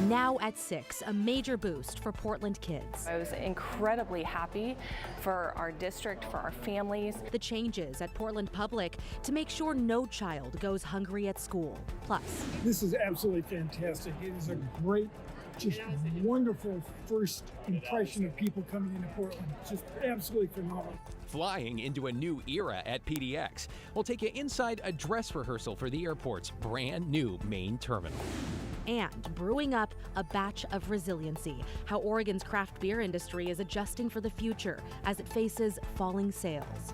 Now at 6, a major boost for Portland kids. I was incredibly happy for our district, for our families. The changes at Portland Public to make sure no child goes hungry at school. Plus, this is absolutely fantastic. It is a great, just wonderful first impression of people coming into Portland. Just absolutely phenomenal. Flying into a new era at PDX. We'll take you inside a dress rehearsal for the airport's brand new main terminal. And brewing up a batch of resiliency, how Oregon's craft beer industry is adjusting for the future as it faces falling sales.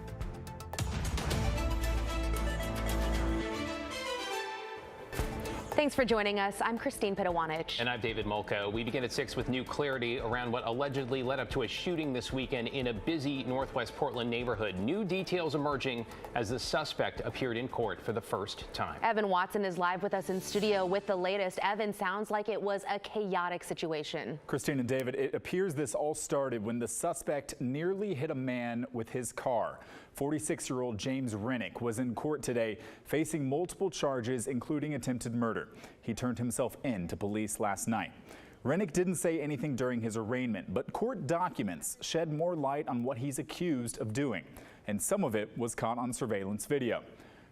Thanks for joining us. I'm Christine Pitawanich. And I'm David Molko. We begin at 6 with new clarity around what allegedly led up to a shooting this weekend in a busy Northwest Portland neighborhood. New details emerging as the suspect appeared in court for the first time. Evan Watson is live with us in studio with the latest. Evan, sounds like it was a chaotic situation. Christine and David, it appears this all started when the suspect nearly hit a man with his car. 46-year-old James Rennick was in court today facing multiple charges, including attempted murder. He turned himself in to police last night. Rennick didn't say anything during his arraignment, but court documents shed more light on what he's accused of doing, and some of it was caught on surveillance video.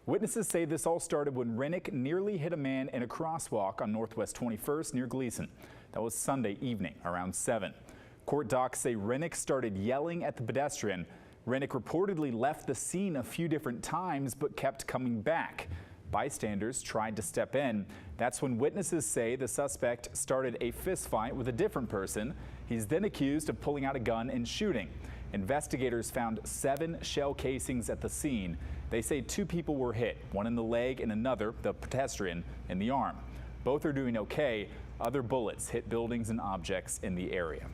Witnesses say this all started when Rennick nearly hit a man in a crosswalk on Northwest 21st near Gleason. That was Sunday evening around 7. Court docs say Rennick started yelling at the pedestrian. Rennick reportedly left the scene a few different times but kept coming back. Bystanders tried to step in. That's when witnesses say the suspect started a fist fight with a different person. He's then accused of pulling out a gun and shooting. Investigators found 7 shell casings at the scene. They say 2 people were hit, one in the leg and another, the pedestrian, in the arm. Both are doing okay. Other bullets hit buildings and objects in the area.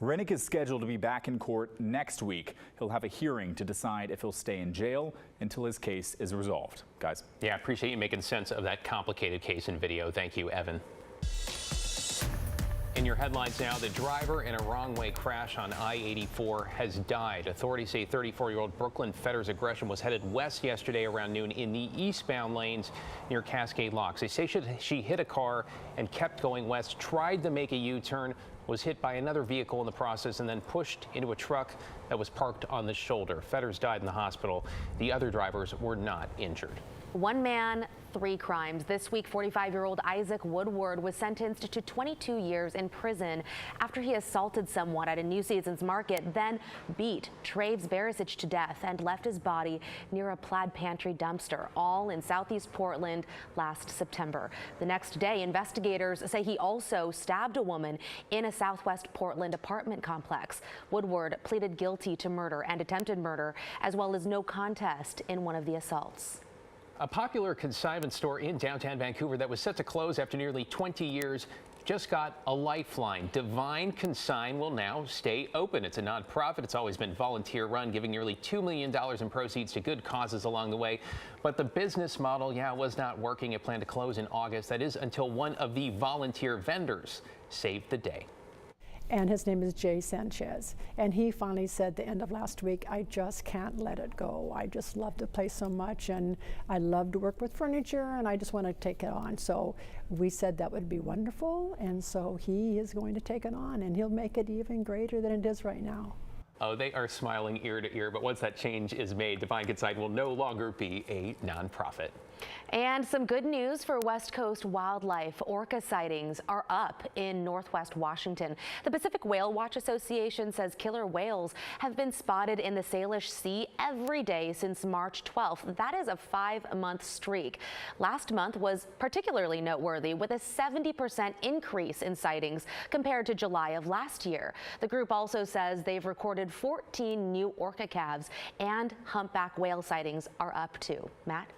Rennick is scheduled to be back in court next week. He'll have a hearing to decide if he'll stay in jail until his case is resolved. Guys. Yeah, I appreciate you making sense of that complicated case in video. Thank you, Evan. In your headlines now, the driver in a wrong-way crash on I-84 has died. Authorities say 34-year-old Brooklyn Fetter's aggression was headed west yesterday around noon in the eastbound lanes near Cascade Locks. They say she hit a car and kept going west, tried to make a U-turn, was hit by another vehicle in the process, and then pushed into a truck that was parked on the shoulder. Fetters died in the hospital. The other drivers were not injured. One man, 3 crimes. This week, 45-year-old Isaac Woodward was sentenced to 22 years in prison after he assaulted someone at a New Seasons market, then beat Traves Barisic to death and left his body near a Plaid Pantry dumpster, all in southeast Portland last September. The next day, investigators say he also stabbed a woman in a southwest Portland apartment complex. Woodward pleaded guilty to murder and attempted murder, as well as no contest in one of the assaults. A popular consignment store in downtown Vancouver that was set to close after nearly 20 years just got a lifeline. Divine Consign will now stay open. It's a nonprofit. It's always been volunteer run, giving nearly $2 million in proceeds to good causes along the way. But the business model, was not working. It planned to close in August. That is until one of the volunteer vendors saved the day. And his name is Jay Sanchez. And he finally said at the end of last week, I just can't let it go. I just love the place so much, and I love to work with furniture, and I just want to take it on. So we said that would be wonderful, and so he is going to take it on, and he'll make it even greater than it is right now. Oh, they are smiling ear to ear, but once that change is made, Divine Consign will no longer be a nonprofit. And some good news for West Coast wildlife. Orca sightings are up in Northwest Washington. The Pacific Whale Watch Association says killer whales have been spotted in the Salish Sea every day since March 12th. That is a 5-month streak. Last month was particularly noteworthy, with a 70% increase in sightings compared to July of last year. The group also says they've recorded 14 new orca calves, and humpback whale sightings are up too. Matt?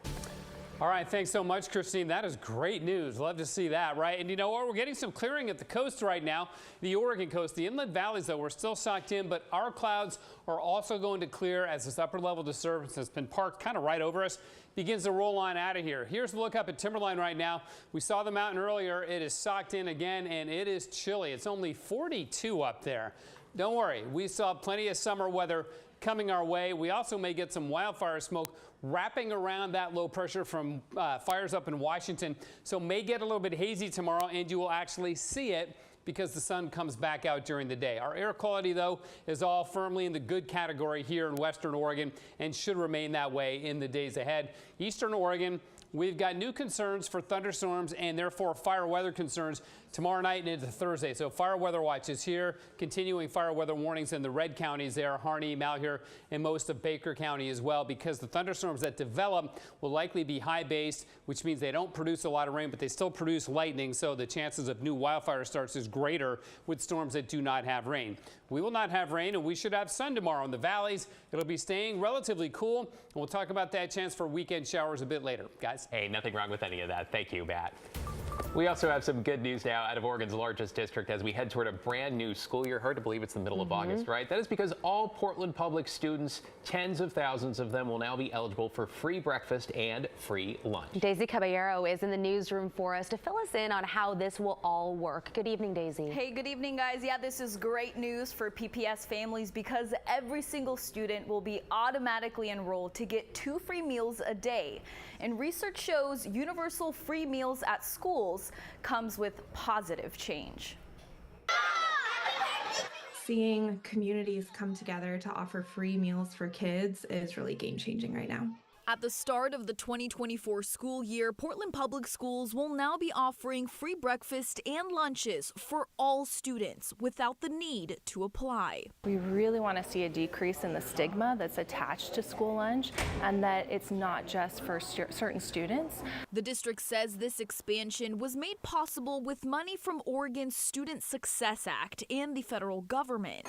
All right, thanks so much, Christine. That is great news. Love to see that, right? And you know what? We're getting some clearing at the coast right now, the Oregon coast. The inland valleys, though, we're still socked in, but our clouds are also going to clear as this upper level disturbance that's been parked kind of right over us begins to roll on out of here. Here's a look up at Timberline right now. We saw the mountain earlier. It is socked in again, and it is chilly. It's only 42 up there. Don't worry. We saw plenty of summer weather coming our way. We also may get some wildfire smoke wrapping around that low pressure from fires up in Washington. So may get a little bit hazy tomorrow, and you will actually see it because the sun comes back out during the day. Our air quality, though, is all firmly in the good category here in Western Oregon and should remain that way in the days ahead. Eastern Oregon, we've got new concerns for thunderstorms and therefore fire weather concerns tomorrow night and into Thursday. So fire weather watch is here, continuing fire weather warnings in the red counties there, Harney, Malheur, and most of Baker County as well, because the thunderstorms that develop will likely be high based, which means they don't produce a lot of rain, but they still produce lightning. So the chances of new wildfire starts is greater with storms that do not have rain. We will not have rain, and we should have sun tomorrow in the valleys. It'll be staying relatively cool, and we'll talk about that chance for weekend showers a bit later. Guys? Hey, nothing wrong with any of that. Thank you, Matt. We also have some good news now out of Oregon's largest district as we head toward a brand new school year. Hard to believe it's the middle of August, right? That is because all Portland Public students, tens of thousands of them, will now be eligible for free breakfast and free lunch. Daisy Caballero is in the newsroom for us to fill us in on how this will all work. Good evening, Daisy. Hey, good evening, guys. Yeah, this is great news for PPS families because every single student will be automatically enrolled to get 2 free meals a day. And research shows universal free meals at schools comes with positive change. Seeing communities come together to offer free meals for kids is really game-changing right now. At the start of the 2024 school year, Portland Public Schools will now be offering free breakfast and lunches for all students without the need to apply. We really want to see a decrease in the stigma that's attached to school lunch and that it's not just for certain students. The district says this expansion was made possible with money from Oregon's Student Success Act and the federal government.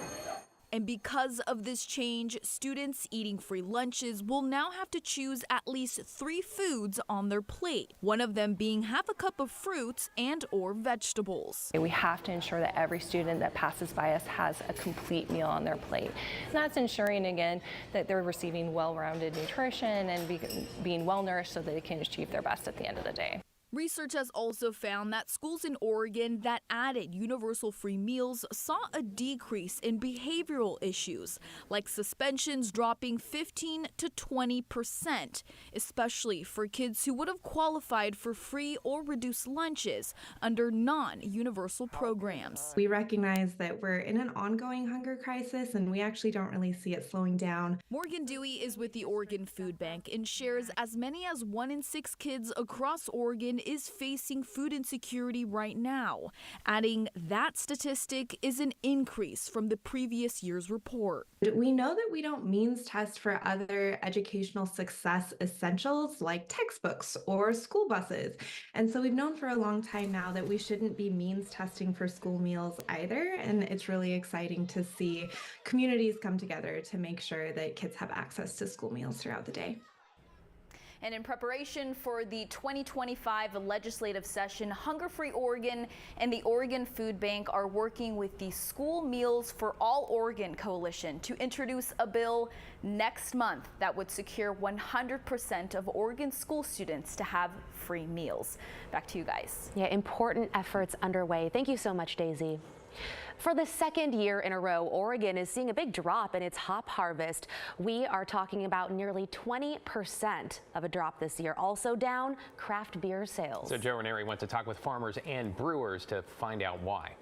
And because of this change, students eating free lunches will now have to choose at least 3 foods on their plate, one of them being half a cup of fruits and or vegetables. We have to ensure that every student that passes by us has a complete meal on their plate. And that's ensuring, again, that they're receiving well-rounded nutrition and being well-nourished so that they can achieve their best at the end of the day. Research has also found that schools in Oregon that added universal free meals saw a decrease in behavioral issues, like suspensions dropping 15 to 20%, especially for kids who would have qualified for free or reduced lunches under non-universal programs. We recognize that we're in an ongoing hunger crisis, and we actually don't really see it slowing down. Morgan Dewey is with the Oregon Food Bank and shares as many as 1 in 6 kids across Oregon is facing food insecurity right now, adding that statistic is an increase from the previous year's report. We know that we don't means test for other educational success essentials like textbooks or school buses. And so we've known for a long time now that we shouldn't be means testing for school meals either. And it's really exciting to see communities come together to make sure that kids have access to school meals throughout the day. And in preparation for the 2025 legislative session, Hunger Free Oregon and the Oregon Food Bank are working with the School Meals for All Oregon Coalition to introduce a bill next month that would secure 100% of Oregon school students to have free meals. Back to you guys. Yeah, important efforts underway. Thank you so much, Daisy. For the second year in a row, Oregon is seeing a big drop in its hop harvest. We are talking about nearly 20% of a drop this year. Also down, craft beer sales. So Joe Ranieri went to talk with farmers and brewers to find out why.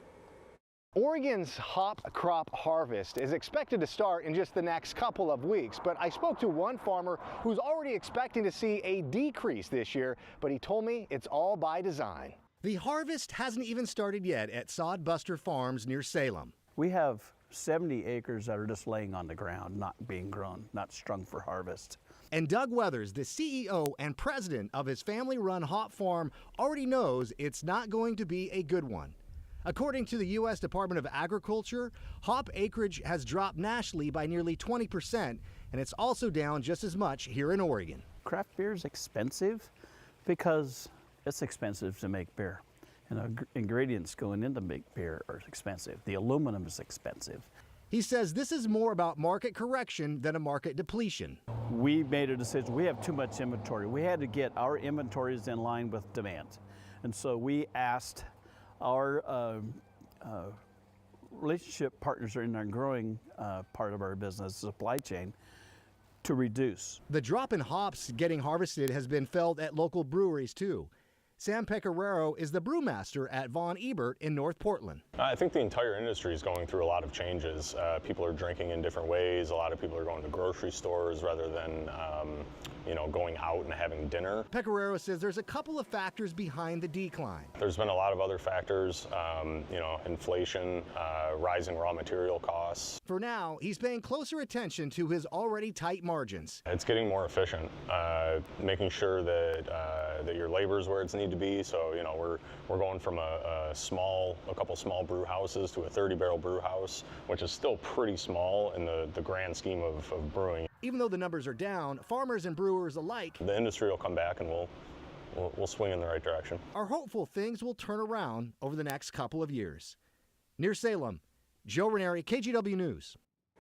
Oregon's hop crop harvest is expected to start in just the next couple of weeks, but I spoke to one farmer who's already expecting to see a decrease this year, but he told me it's all by design. The harvest hasn't even started yet at Sodbuster Farms near Salem. We have 70 acres that are just laying on the ground, not being grown, not strung for harvest. And Doug Weathers, the CEO and president of his family-run hop farm, already knows it's not going to be a good one. According to the U.S. Department of Agriculture, hop acreage has dropped nationally by nearly 20%, and it's also down just as much here in Oregon. Craft beer is expensive because it's expensive to make beer. And the ingredients going into make beer are expensive. The aluminum is expensive. He says this is more about market correction than a market depletion. We made a decision. We have too much inventory. We had to get our inventories in line with demand. And so we asked our relationship partners in our growing part of our business, supply chain, to reduce. The drop in hops getting harvested has been felt at local breweries too. Sam Pecoraro is the brewmaster at Von Ebert in North Portland. I think the entire industry is going through a lot of changes. People are drinking in different ways. A lot of people are going to grocery stores rather than going out and having dinner. Pecoraro says there's a couple of factors behind the decline. There's been a lot of other factors, inflation, rising raw material costs. For now, he's paying closer attention to his already tight margins. It's getting more efficient, making sure that your labor is where it's needed to be. So we're going from a couple small brew houses to a 30-barrel brew house, which is still pretty small in the grand scheme of brewing. Even though the numbers are down, farmers and brewers alike, the industry will come back and we'll swing in the right direction. Are hopeful things will turn around over the next couple of years. Near Salem, Joe Ranieri, KGW News.